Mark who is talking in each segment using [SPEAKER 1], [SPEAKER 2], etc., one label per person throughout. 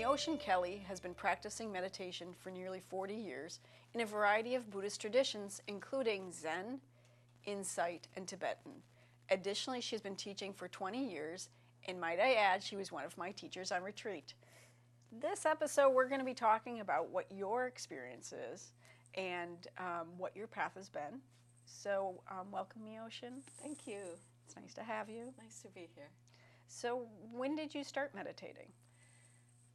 [SPEAKER 1] Myoshin Kelley has been practicing meditation for nearly 40 years in a variety of Buddhist traditions, including Zen, Insight, and Tibetan. Additionally, she's been teaching for 20 years, and might I add, she was one of my teachers on retreat. This episode, we're going to be talking about what your experience is and what your path has been. So, welcome, Myoshin.
[SPEAKER 2] Thank you.
[SPEAKER 1] It's nice to have you.
[SPEAKER 2] Nice to be here.
[SPEAKER 1] So, when did you start meditating?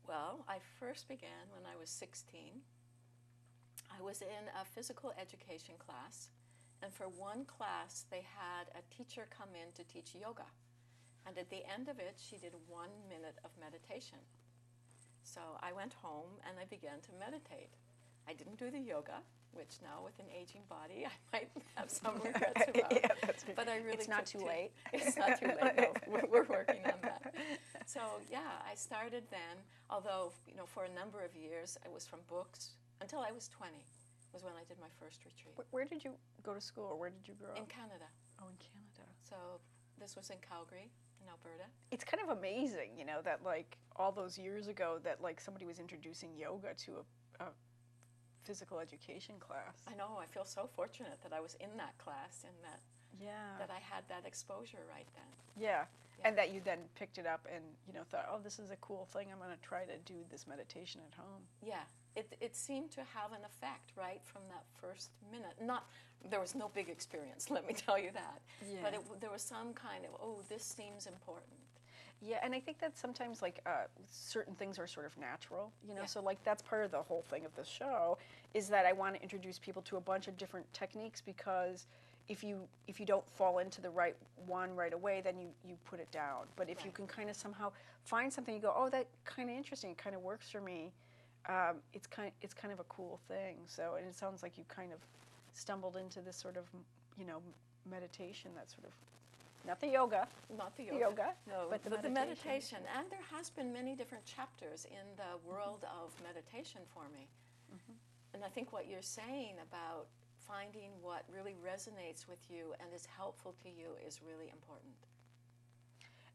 [SPEAKER 2] Well, I first began when I was 16. I was in a physical education class, and for one class, they had a teacher come in to teach yoga. And at the end of it, she did 1 minute of meditation. So I went home and I began to meditate. I didn't do the yoga, which now with an aging body, I might have some regrets about.
[SPEAKER 1] Yeah, that's
[SPEAKER 2] but I really
[SPEAKER 1] it's not too late.
[SPEAKER 2] It's not too late. No, we're working on that. So yeah, I started then. Although for a number of years, it was from books until I was 20. Was when I did my first retreat.
[SPEAKER 1] Where did you go to school, or where did you grow up?
[SPEAKER 2] In Canada.
[SPEAKER 1] Oh, in Canada.
[SPEAKER 2] So this was in Calgary, in Alberta.
[SPEAKER 1] It's kind of amazing, that like all those years ago that like somebody was introducing yoga to a physical education class.
[SPEAKER 2] I know. I feel so fortunate that I was in that class and that I had that exposure right then.
[SPEAKER 1] Yeah. And that you then picked it up and thought, oh, this is a cool thing. I'm going to try to do this meditation at home.
[SPEAKER 2] Yeah. It seemed to have an effect right from that first minute. There was no big experience, let me tell you that.
[SPEAKER 1] Yeah.
[SPEAKER 2] But there was some kind of, oh, this seems important.
[SPEAKER 1] Yeah, and I think that sometimes like certain things are sort of natural,
[SPEAKER 2] Yeah.
[SPEAKER 1] So like that's part of the whole thing of the show is that I want to introduce people to a bunch of different techniques, because if you don't fall into the right one right away, then you put it down. But if you can kind of somehow find something, you go, oh, that kind of interesting, it kind of works for me. It's kind of a cool thing. So, and it sounds like you kind of stumbled into this sort of meditation, that sort of not the yoga,
[SPEAKER 2] no,
[SPEAKER 1] but
[SPEAKER 2] the meditation. And there has been many different chapters in the world of meditation for me. Mm-hmm. And I think what you're saying about finding what really resonates with you and is helpful to you is really important.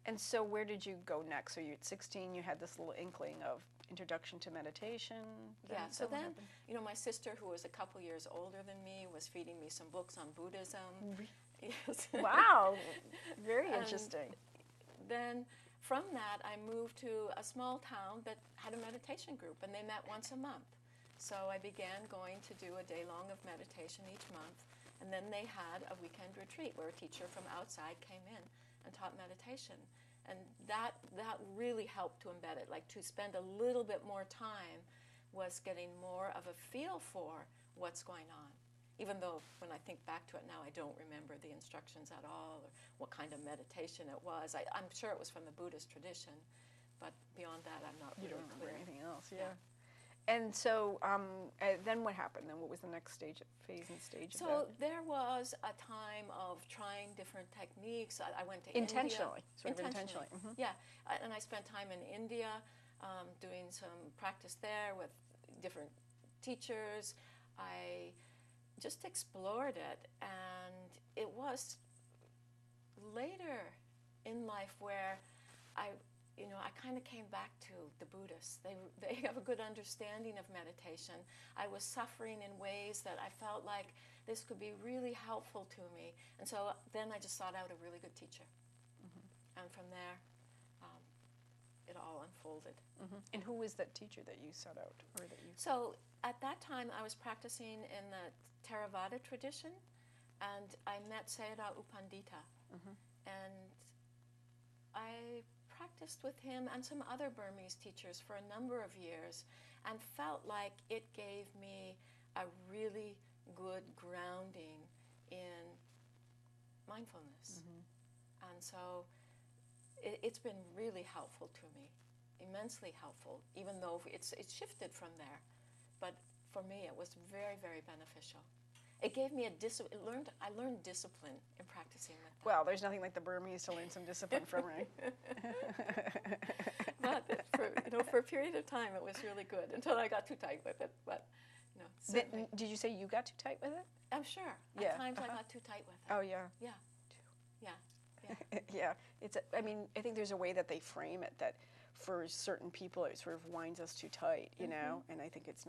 [SPEAKER 1] And so where did you go next? So you're at 16, you had this little inkling of introduction to meditation.
[SPEAKER 2] Yeah, so then, my sister, who was a couple years older than me, was feeding me some books on Buddhism. Yes.
[SPEAKER 1] Wow, very interesting.
[SPEAKER 2] Then from that, I moved to a small town that had a meditation group, and they met once a month. So I began going to do a day-long of meditation each month, and then they had a weekend retreat where a teacher from outside came in and taught meditation. And that really helped to embed it, like to spend a little bit more time was getting more of a feel for what's going on. Even though when I think back to it now, I don't remember the instructions at all or what kind of meditation it was. I'm sure it was from the Buddhist tradition, but beyond that, I'm not really
[SPEAKER 1] remember
[SPEAKER 2] clear.
[SPEAKER 1] Anything else, yeah. And so then what happened? Then what was the next phase and stage of that?
[SPEAKER 2] So there was a time of trying different techniques. I went to
[SPEAKER 1] intentionally.
[SPEAKER 2] India.
[SPEAKER 1] Intentionally. Mm-hmm.
[SPEAKER 2] Yeah, and I spent time in India doing some practice there with different teachers. I just explored it, and it was later in life where I kind of came back to the Buddhists. They have a good understanding of meditation. I was suffering in ways that I felt like this could be really helpful to me. And so then I just sought out a really good teacher. Mm-hmm. And from there, it all unfolded.
[SPEAKER 1] Mm-hmm. And who was that teacher that you sought out?
[SPEAKER 2] So at that time, I was practicing in the Theravada tradition, and I met Sayadaw U Pandita. Mm-hmm. And I practiced with him and some other Burmese teachers for a number of years and felt like it gave me a really good grounding in mindfulness. Mm-hmm. And so it's been really helpful to me, immensely helpful, even though it's shifted from there. But for me, it was very, very beneficial. It gave me I learned discipline in practicing with them.
[SPEAKER 1] Well, there's nothing like the Burmese to learn some discipline from, right?
[SPEAKER 2] But for a period of time, it was really good until I got too tight with it. But
[SPEAKER 1] did you say you got too tight with it?
[SPEAKER 2] I'm sure.
[SPEAKER 1] Yeah.
[SPEAKER 2] At times I got too tight with it.
[SPEAKER 1] Oh yeah.
[SPEAKER 2] Yeah.
[SPEAKER 1] Yeah. Yeah. I think there's a way that they frame it that for certain people, it sort of winds us too tight, you know, and I think it's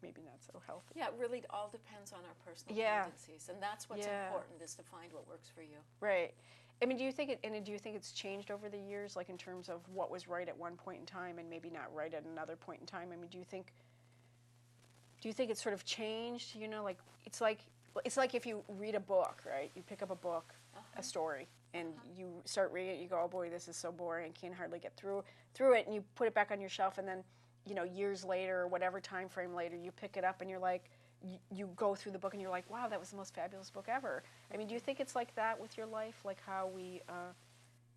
[SPEAKER 1] maybe not so healthy.
[SPEAKER 2] Yeah, it really all depends on our personal
[SPEAKER 1] Yeah.
[SPEAKER 2] tendencies, and that's what's
[SPEAKER 1] Yeah.
[SPEAKER 2] important, is to find what works for you.
[SPEAKER 1] Right. I mean, do you think it's changed over the years, like in terms of what was right at one point in time and maybe not right at another point in time? I mean, do you think it's sort of changed? You know, like it's like if you read a book, right? You pick up a book, a story, and you start reading it. You go, oh boy, this is so boring. I can't hardly get through it, and you put it back on your shelf, and then, you know, years later or whatever time frame later, you pick it up and you're like, you go through the book and you're like, wow, that was the most fabulous book ever. I mean, do you think it's like that with your life? Like how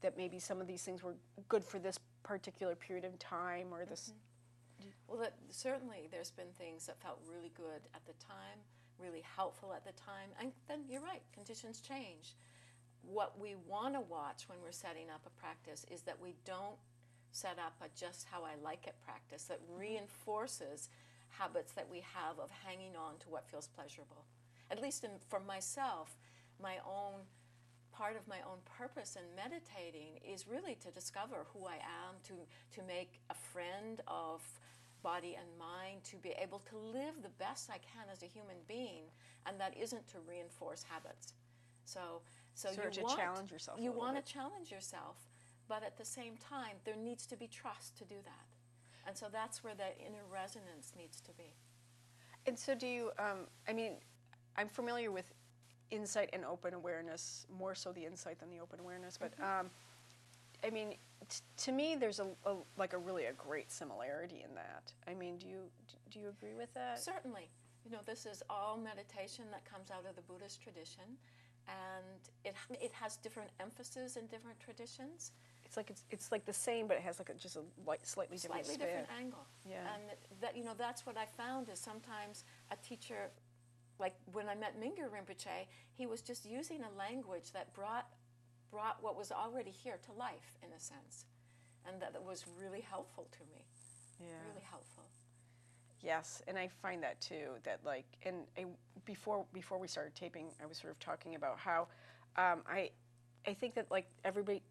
[SPEAKER 1] that maybe some of these things were good for this particular period of time or this?
[SPEAKER 2] Well, certainly there's been things that felt really good at the time, really helpful at the time, and then you're right, conditions change. What we want to watch when we're setting up a practice is that we don't set up a just how I like it practice that reinforces habits that we have of hanging on to what feels pleasurable. At least for myself, part of my own purpose in meditating is really to discover who I am, to make a friend of body and mind, to be able to live the best I can as a human being, and that isn't to reinforce habits. So you want to challenge yourself. You want to challenge yourself, but at the same time, there needs to be trust to do that. And so that's where the inner resonance needs to be.
[SPEAKER 1] And so do you, I mean, I'm familiar with insight and open awareness, more so the insight than the open awareness, but I mean, to me, there's a really great similarity in that. I mean, do you agree with that?
[SPEAKER 2] Certainly. You know, this is all meditation that comes out of the Buddhist tradition, and it has different emphasis in different traditions.
[SPEAKER 1] It's like the same, but it has like just a slightly different spin.
[SPEAKER 2] Different angle.
[SPEAKER 1] Yeah.
[SPEAKER 2] And that's what I found is sometimes a teacher, like when I met Mingyur Rinpoche, he was just using a language that brought what was already here to life, in a sense, and that was really helpful to me. Yeah. Really helpful.
[SPEAKER 1] Yes, and I find that too. That before we started taping, I was sort of talking about how I think that like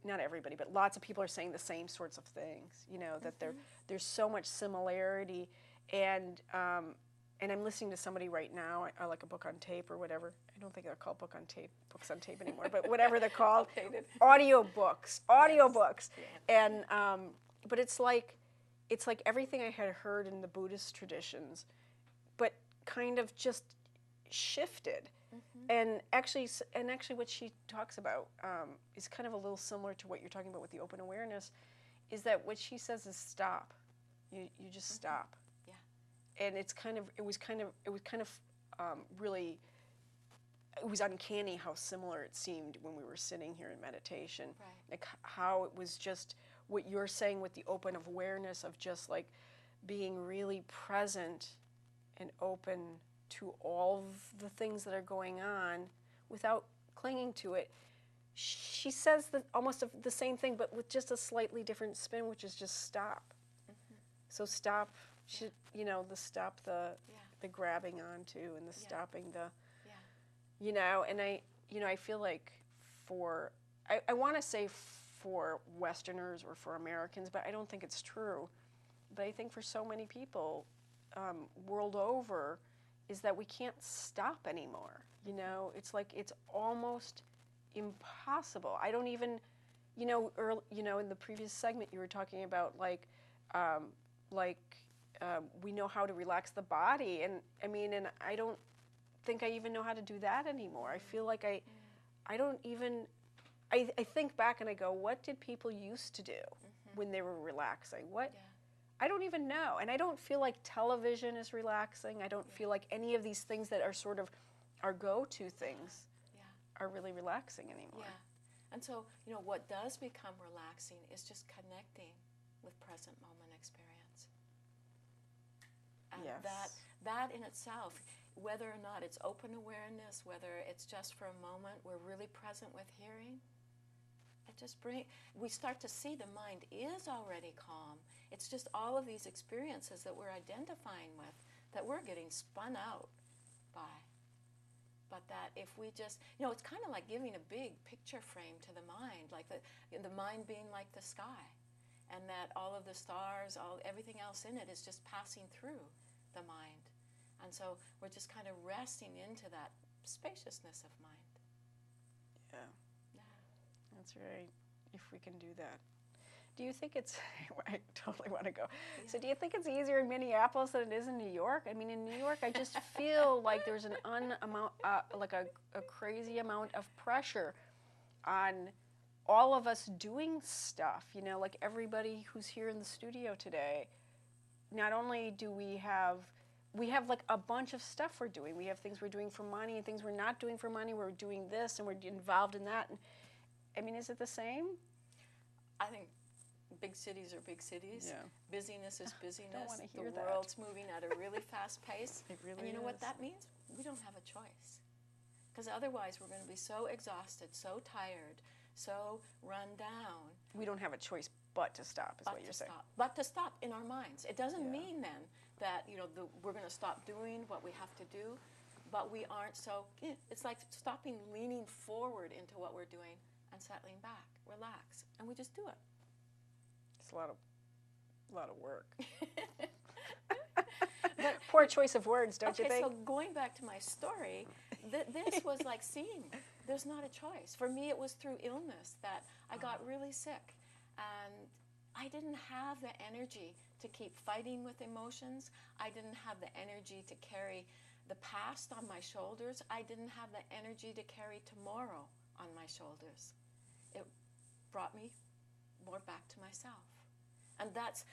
[SPEAKER 1] not everybody, but lots of people are saying the same sorts of things. You know, that there's so much similarity, and I'm listening to somebody right now. I like a book on tape or whatever. I don't think they're called books on tape anymore, but whatever they're called, audio books. Yes. And but it's like everything I had heard in the Buddhist traditions, but kind of just shifted. And actually, what she talks about is kind of a little similar to what you're talking about with the open awareness. Is that what she says is stop? You just stop. Yeah. And it was uncanny how similar it seemed when we were sitting here in meditation. Right. Like how it was just what you're saying with the open awareness of just like being really present and open to all the things that are going on without clinging to it. She says almost the same thing, but with just a slightly different spin, which is just stop. So stop, the grabbing onto and the stopping you know, and I feel like I want to say for Westerners or for Americans, but I don't think it's true. But I think for so many people world over, is that we can't stop anymore. You know, it's like it's almost impossible. I don't even, in the previous segment you were talking about we know how to relax the body, and I don't think I even know how to do that anymore. I feel like I don't even. I think back and I go, what did people used to do when they were relaxing? What? Yeah. I don't even know. And I don't feel like television is relaxing. I don't feel like any of these things that are sort of our go-to things are really relaxing anymore.
[SPEAKER 2] Yeah. And so, what does become relaxing is just connecting with present moment experience. And that in itself, whether or not it's open awareness, whether it's just for a moment, we're really present with hearing, we start to see the mind is already calm. It's just all of these experiences that we're identifying with that we're getting spun out by. But that if we just, it's kind of like giving a big picture frame to the mind, like the mind being like the sky. and that all of the stars, everything else in it is just passing through the mind. And so we're just kind of resting into that spaciousness of mind.
[SPEAKER 1] Yeah.
[SPEAKER 2] Yeah.
[SPEAKER 1] That's right. If we can do that. Do you think it's, I totally want to go.
[SPEAKER 2] Yeah.
[SPEAKER 1] So do you think it's easier in Minneapolis than it is in New York? I mean, in New York, I just feel like there's an like a crazy amount of pressure on all of us doing stuff, you know, like everybody who's here in the studio today. Not only do we have like a bunch of stuff we're doing. We have things we're doing for money and things we're not doing for money. We're doing this and we're involved in that. And, I mean, is it the same?
[SPEAKER 2] I think big cities are big cities.
[SPEAKER 1] Yeah.
[SPEAKER 2] Busyness is busyness.
[SPEAKER 1] Don't want to hear
[SPEAKER 2] the
[SPEAKER 1] that.
[SPEAKER 2] world's moving at a really fast pace.
[SPEAKER 1] It really
[SPEAKER 2] and you know what
[SPEAKER 1] is.
[SPEAKER 2] that means? We don't have a choice. Because otherwise we're going to be so exhausted, so tired, so run down.
[SPEAKER 1] We don't have a choice but to stop, is what you're saying.
[SPEAKER 2] But to stop in our minds. It doesn't
[SPEAKER 1] Yeah.
[SPEAKER 2] mean then that, you know, we're going to stop doing what we have to do, but we aren't so, it's like stopping leaning forward into what we're doing and settling back, relax, and we just do it.
[SPEAKER 1] It's a lot of work. Poor choice of words, don't you think?
[SPEAKER 2] Okay, so going back to my story, this was like seeing there's not a choice. For me, it was through illness that I got really sick, and I didn't have the energy to keep fighting with emotions. I didn't have the energy to carry the past on my shoulders. I didn't have the energy to carry tomorrow on my shoulders. It brought me more back to myself. And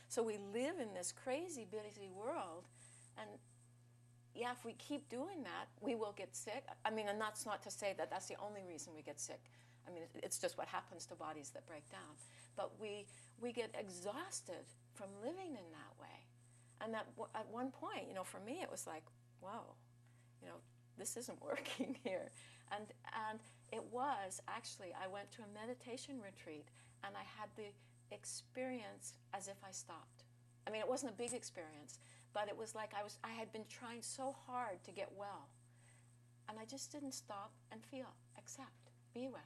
[SPEAKER 2] so we live in this crazy, busy world, and yeah, if we keep doing that, we will get sick. I mean, and that's not to say that that's the only reason we get sick. I mean, it's just what happens to bodies that break down. But we get exhausted from living in that way. And that at one point, you know, for me, it was like, whoa, you know, this isn't working here. And it was, actually, I went to a meditation retreat, and I had the experience as if I stopped. I mean, it wasn't a big experience, but it was like I had been trying so hard to get well. And I just didn't stop and feel, accept, be with.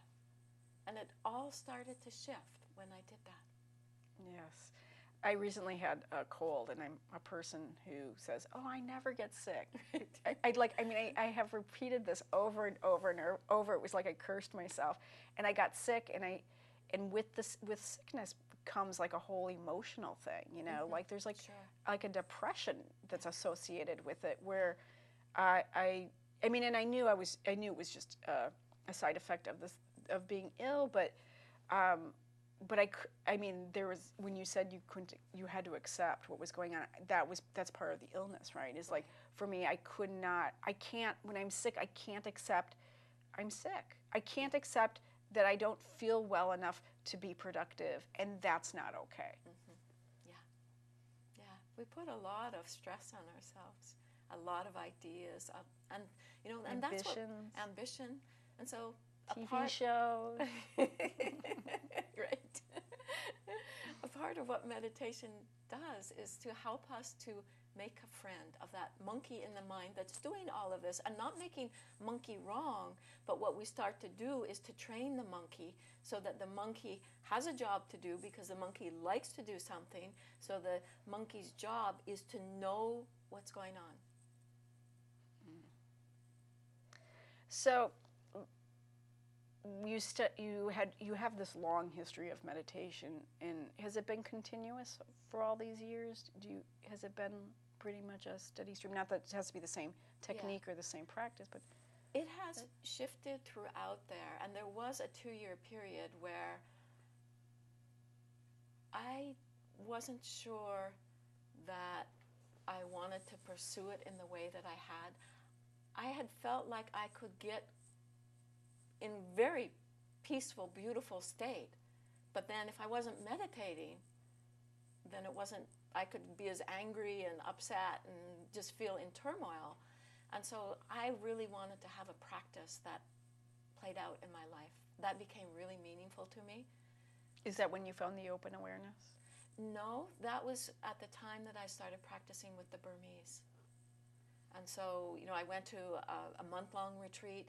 [SPEAKER 2] And it all started to shift when I did that.
[SPEAKER 1] Yes. I recently had a cold, and I'm a person who says, "Oh, I never get sick." I have repeated this over and over and over. It was like I cursed myself, and I got sick, and with sickness comes like a whole emotional thing, you know, like there's like
[SPEAKER 2] Sure.
[SPEAKER 1] like a depression that's associated with it, where I mean, and I knew it was just a side effect of being ill, but I mean, there was, when you said you had to accept what was going on, that's part of the illness, right? Is like, for me, I can't, when I'm sick, I can't accept I'm sick. I can't accept that I don't feel well enough to be productive, and that's not okay.
[SPEAKER 2] Yeah. We put a lot of stress on ourselves, a lot of ideas, and you know, and that's what ambition, and so
[SPEAKER 1] TV shows.
[SPEAKER 2] Right. A part of what meditation does is to help us to make a friend of that monkey in the mind that's doing all of this, and not making monkey wrong, but what we start to do is to train the monkey so that the monkey has a job to do, because the monkey likes to do something, so the monkey's job is to know what's going on.
[SPEAKER 1] So you have this long history of meditation, and has it been continuous for all these years? Has it been pretty much a steady stream? Not that it has to be the same technique or the same practice, but
[SPEAKER 2] it has shifted throughout there, and there was a 2-year period where I wasn't sure that I wanted to pursue it in the way that I had. I had felt like I could get in very peaceful, beautiful state, but then if I wasn't meditating, then I could be as angry and upset and just feel in turmoil. And so I really wanted to have a practice that played out in my life. That became really meaningful to me.
[SPEAKER 1] Is that when you found the open awareness?
[SPEAKER 2] No, that was at the time that I started practicing with the Burmese. And so, you know, I went to a month-long retreat,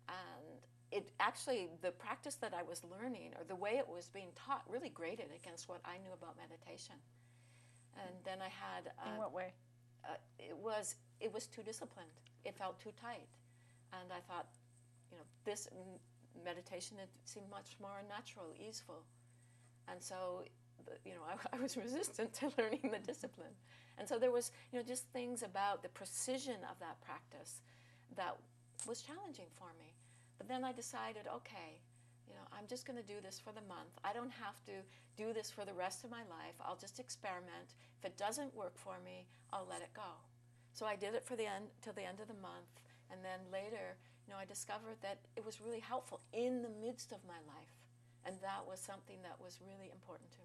[SPEAKER 2] and it actually, the practice that I was learning, or the way it was being taught, really grated against what I knew about meditation. And then I had...
[SPEAKER 1] In what way?
[SPEAKER 2] It was too disciplined. It felt too tight. And I thought, this meditation, it seemed much more natural, easeful. And so, I was resistant to learning the discipline. And so there was, just things about the precision of that practice that was challenging for me. But then I decided, okay, I'm just going to do this for the month. I don't have to do this for the rest of my life. I'll just experiment. If it doesn't work for me, I'll let it go. So I did it till the end of the month. And then later, I discovered that it was really helpful in the midst of my life. And that was something that was really important to me.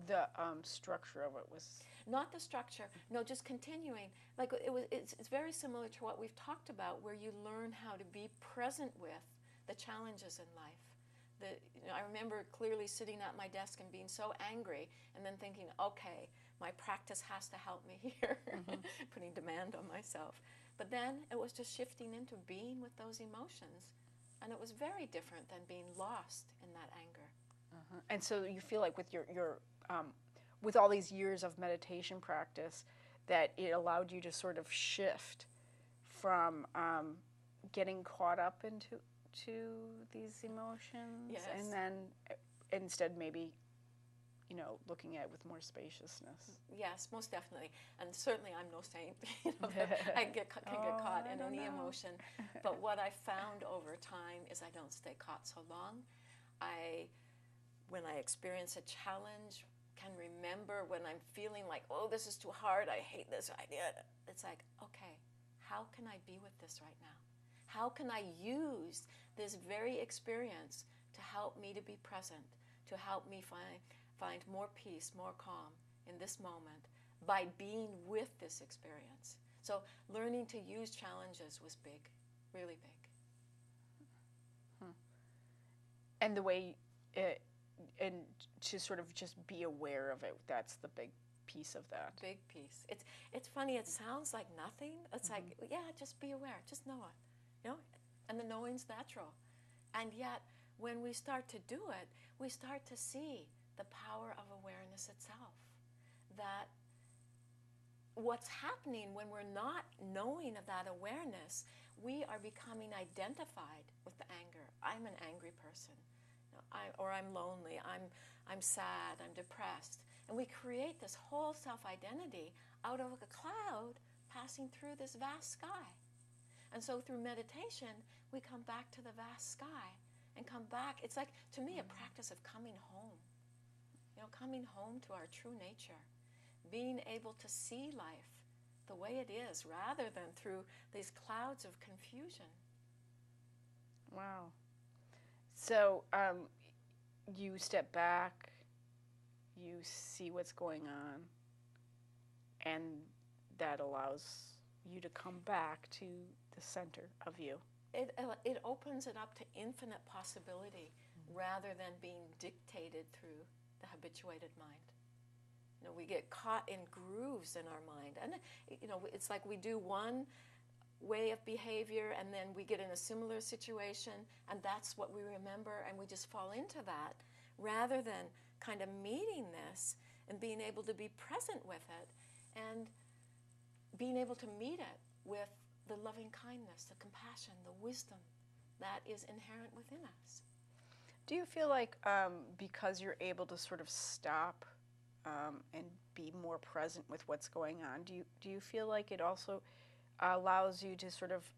[SPEAKER 1] The structure of it was...
[SPEAKER 2] Not the structure, no, just continuing. Like it's very similar to what we've talked about, where you learn how to be present with the challenges in life. I remember clearly sitting at my desk and being so angry, and then thinking, okay, my practice has to help me here, putting demand on myself. But then it was just shifting into being with those emotions, and it was very different than being lost in that anger.
[SPEAKER 1] And so you feel like with your with all these years of meditation practice, that it allowed you to sort of shift from getting caught up into these emotions,
[SPEAKER 2] Yes.
[SPEAKER 1] and then instead maybe, looking at it with more spaciousness.
[SPEAKER 2] Yes, most definitely. And certainly I'm no saint. I can get caught in any emotion. But what I found over time is I don't stay caught so long. When I experience a challenge, can remember when I'm feeling like, oh, this is too hard, I hate this idea. It's like, okay, how can I be with this right now? How can I use this very experience to help me to be present, to help me find more peace, more calm in this moment by being with this experience? So learning to use challenges was big, really big.
[SPEAKER 1] And the way and to sort of just be aware of it, that's the big piece of that.
[SPEAKER 2] Big piece. It's funny, it sounds like nothing. It's like, yeah, just be aware, just know it. And the knowing's natural. And yet, when we start to do it, we start to see the power of awareness itself. That what's happening when we're not knowing of that awareness, we are becoming identified with the anger. I'm an angry person. Or I'm lonely, I'm sad, I'm depressed. And we create this whole self-identity out of a cloud passing through this vast sky. And so through meditation, we come back to the vast sky and come back. It's like, to me, a practice of coming home. Coming home to our true nature. Being able to see life the way it is rather than through these clouds of confusion.
[SPEAKER 1] Wow. So you step back, you see what's going on, and that allows you to come back to the center of you.
[SPEAKER 2] It opens it up to infinite possibility rather than being dictated through the habituated mind. We get caught in grooves in our mind. And, it's like we do one way of behavior and then we get in a similar situation and that's what we remember and we just fall into that rather than kind of meeting this and being able to be present with it and being able to meet it with the loving kindness, the compassion, the wisdom that is inherent within us.
[SPEAKER 1] Do you feel like because you're able to sort of stop and be more present with what's going on, do you feel like it also allows you to sort of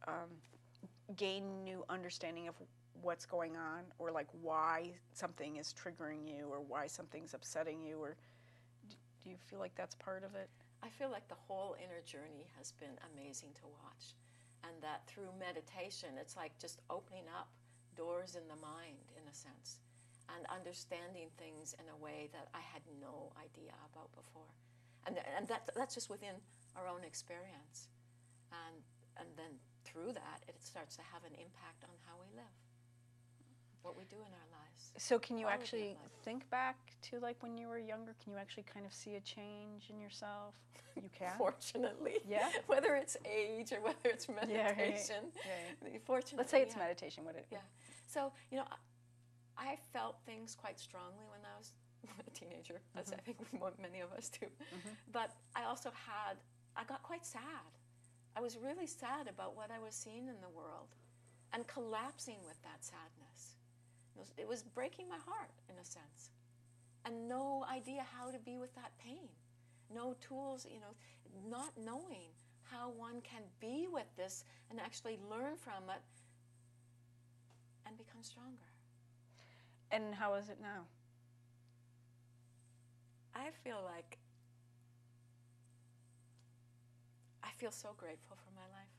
[SPEAKER 1] gain new understanding of what's going on, or like why something is triggering you or why something's upsetting you, or do you feel like that's part of it?
[SPEAKER 2] I feel like the whole inner journey has been amazing to watch, and that through meditation it's like just opening up doors in the mind in a sense and understanding things in a way that I had no idea about before, and that's just within our own experience. And then through that, it starts to have an impact on how we live. what we do in our lives.
[SPEAKER 1] So can you
[SPEAKER 2] Quality of
[SPEAKER 1] actually
[SPEAKER 2] life.
[SPEAKER 1] think back to like when you were younger? Can you actually kind of see a change in yourself? You can?
[SPEAKER 2] Fortunately.
[SPEAKER 1] Yeah?
[SPEAKER 2] Whether it's age or whether it's meditation. Fortunately.
[SPEAKER 1] Let's say it's
[SPEAKER 2] yeah.
[SPEAKER 1] meditation. What it?
[SPEAKER 2] Yeah. So, you know, I felt things quite strongly when I was a teenager, as I think many of us do. But I also I got quite sad. I was really sad about what I was seeing in the world and collapsing with that sadness. It was breaking my heart, in a sense. And no idea how to be with that pain. No tools, you know, not knowing how one can be with this and actually learn from it and become stronger.
[SPEAKER 1] And how is it now?
[SPEAKER 2] I feel so grateful for my life.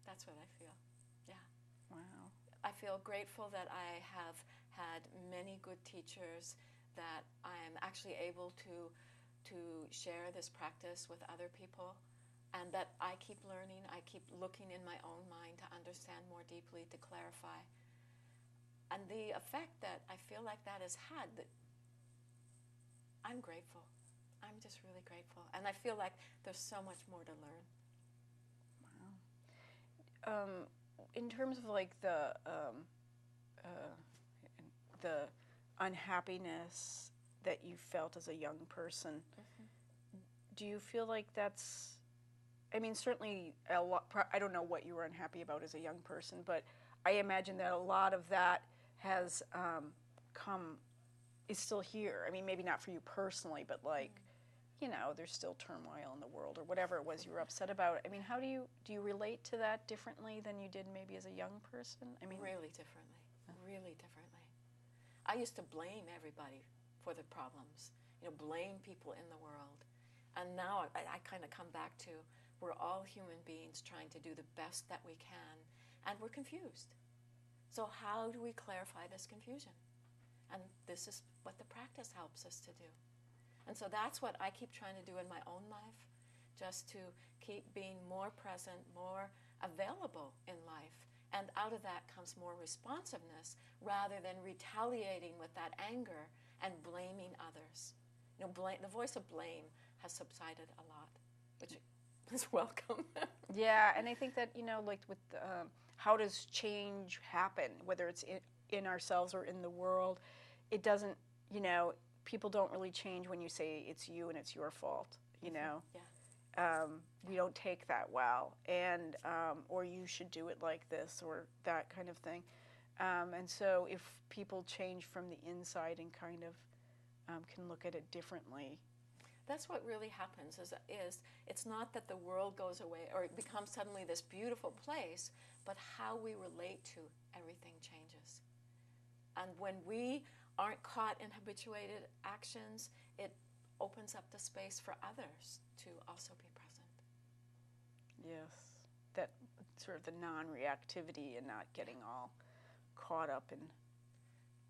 [SPEAKER 2] That's what I feel. Yeah.
[SPEAKER 1] Wow.
[SPEAKER 2] I feel grateful that I have had many good teachers, that I am actually able to share this practice with other people, and that I keep learning, I keep looking in my own mind to understand more deeply, to clarify. And the effect that I feel like that has had, that I'm grateful. I'm just really grateful. And I feel like there's so much more to learn.
[SPEAKER 1] Wow. In terms of like the unhappiness that you felt as a young person, do you feel like that's, I mean, certainly a lot, I don't know what you were unhappy about as a young person, but I imagine that a lot of that has is still here. I mean, maybe not for you personally, but like, you know, there's still turmoil in the world or whatever it was you were upset about. I mean, how do you relate to that differently than you did maybe as a young person? I mean,
[SPEAKER 2] really differently, really differently. I used to blame everybody for the problems, you know, blame people in the world. And now I kind of come back to, we're all human beings trying to do the best that we can, and we're confused. So how do we clarify this confusion? And this is what the practice helps us to do. And so that's what I keep trying to do in my own life, just to keep being more present, more available in life. And out of that comes more responsiveness rather than retaliating with that anger and blaming others. You know, the voice of blame has subsided a lot, which is welcome.
[SPEAKER 1] Yeah, and I think that, you know, like with how does change happen, whether it's in ourselves or in the world, it doesn't, you know, people don't really change when you say it's you and it's your fault, you know.
[SPEAKER 2] Yeah.
[SPEAKER 1] We don't take that well, and or you should do it like this or that kind of thing. And so if people change from the inside and kind of can look at it differently.
[SPEAKER 2] That's what really happens is it's not that the world goes away or it becomes suddenly this beautiful place, but how we relate to everything changes. And when we aren't caught in habituated actions, it opens up the space for others to also be present.
[SPEAKER 1] Yes, that sort of the non-reactivity and not getting all caught up in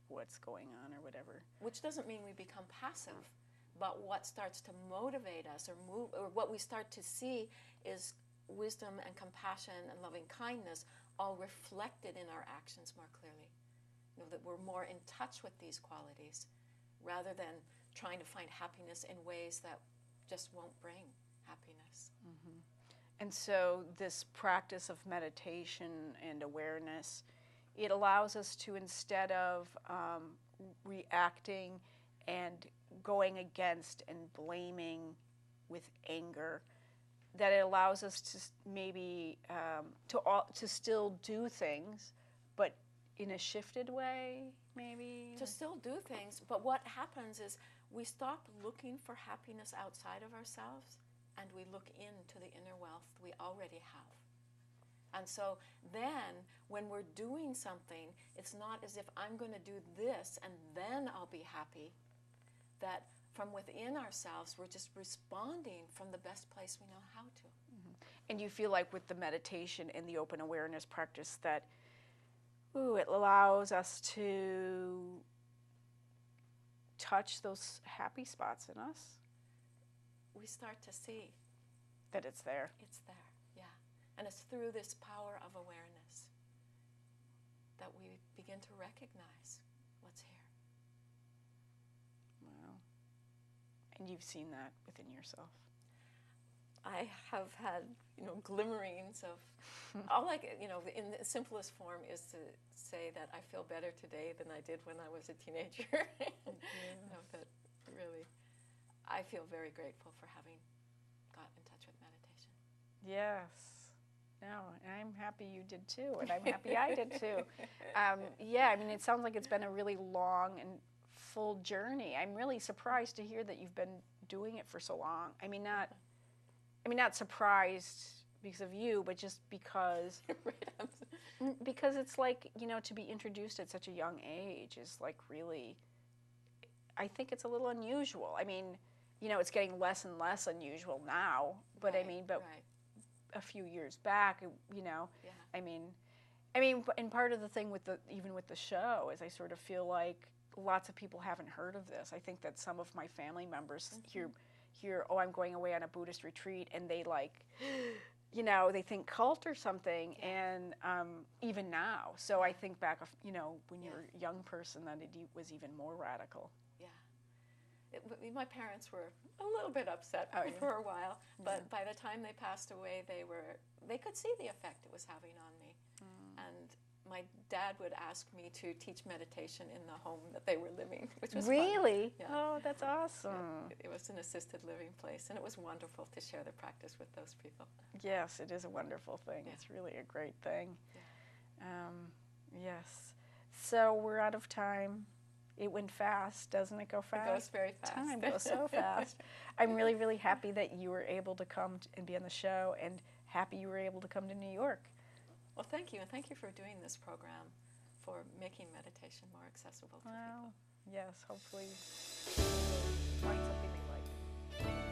[SPEAKER 1] what's going on or whatever.
[SPEAKER 2] Which doesn't mean we become passive, but what starts to motivate us or move, or what we start to see is wisdom and compassion and loving kindness all reflected in our actions more clearly. You know, that we're more in touch with these qualities rather than trying to find happiness in ways that just won't bring happiness.
[SPEAKER 1] Mm-hmm. And so this practice of meditation and awareness, it allows us to, instead of reacting and going against and blaming with anger, that it allows us to maybe to still do things, but in a shifted way, maybe?
[SPEAKER 2] To still do things, but what happens is we stop looking for happiness outside of ourselves and we look into the inner wealth we already have. And so then when we're doing something, it's not as if I'm going to do this and then I'll be happy. That from within ourselves, we're just responding from the best place we know how to.
[SPEAKER 1] Mm-hmm. And you feel like with the meditation and the open awareness practice that, it allows us to touch those happy spots in us?
[SPEAKER 2] We start to see
[SPEAKER 1] that it's there.
[SPEAKER 2] It's there, yeah. And it's through this power of awareness. that we begin to recognize what's here.
[SPEAKER 1] Wow. And you've seen that within yourself.
[SPEAKER 2] I have had, glimmerings of, all I, in the simplest form is to say that I feel better today than I did when I was a teenager. That really, I feel very grateful for having got in touch with meditation.
[SPEAKER 1] Yes. No, and I'm happy you did too, and I'm happy I did too. Yeah, I mean, it sounds like it's been a really long and full journey. I'm really surprised to hear that you've been doing it for so long. I mean, not surprised because of you, but just because because it's like, to be introduced at such a young age is like really, I think it's a little unusual. I mean, it's getting less and less unusual now, but
[SPEAKER 2] Right,
[SPEAKER 1] but
[SPEAKER 2] right.
[SPEAKER 1] a few years back,
[SPEAKER 2] Yeah.
[SPEAKER 1] I mean, and part of the thing with even with the show is I sort of feel like lots of people haven't heard of this. I think that some of my family members hear, oh, I'm going away on a Buddhist retreat, and they like, they think cult or something, and even now. So I think back of, when you were a young person, that it was even more radical.
[SPEAKER 2] My parents were a little bit upset for a while, but by the time they passed away, they could see the effect it was having on me. And my dad would ask me to teach meditation in the home that they were living, which was
[SPEAKER 1] really
[SPEAKER 2] fun. Yeah.
[SPEAKER 1] Oh, that's awesome.
[SPEAKER 2] It was an assisted living place, and it was wonderful to share the practice with those people.
[SPEAKER 1] Yes, it is a wonderful thing.
[SPEAKER 2] Yeah.
[SPEAKER 1] It's really a great thing.
[SPEAKER 2] Yeah.
[SPEAKER 1] Yes. So we're out of time. It went fast, doesn't it go fast?
[SPEAKER 2] It goes very fast.
[SPEAKER 1] Time goes so fast. I'm really, really happy that you were able to come and be on the show, and happy you were able to come to New York.
[SPEAKER 2] Well, thank you, and thank you for doing this program, for making meditation more accessible to people.
[SPEAKER 1] Yes, hopefully you'll find something they like.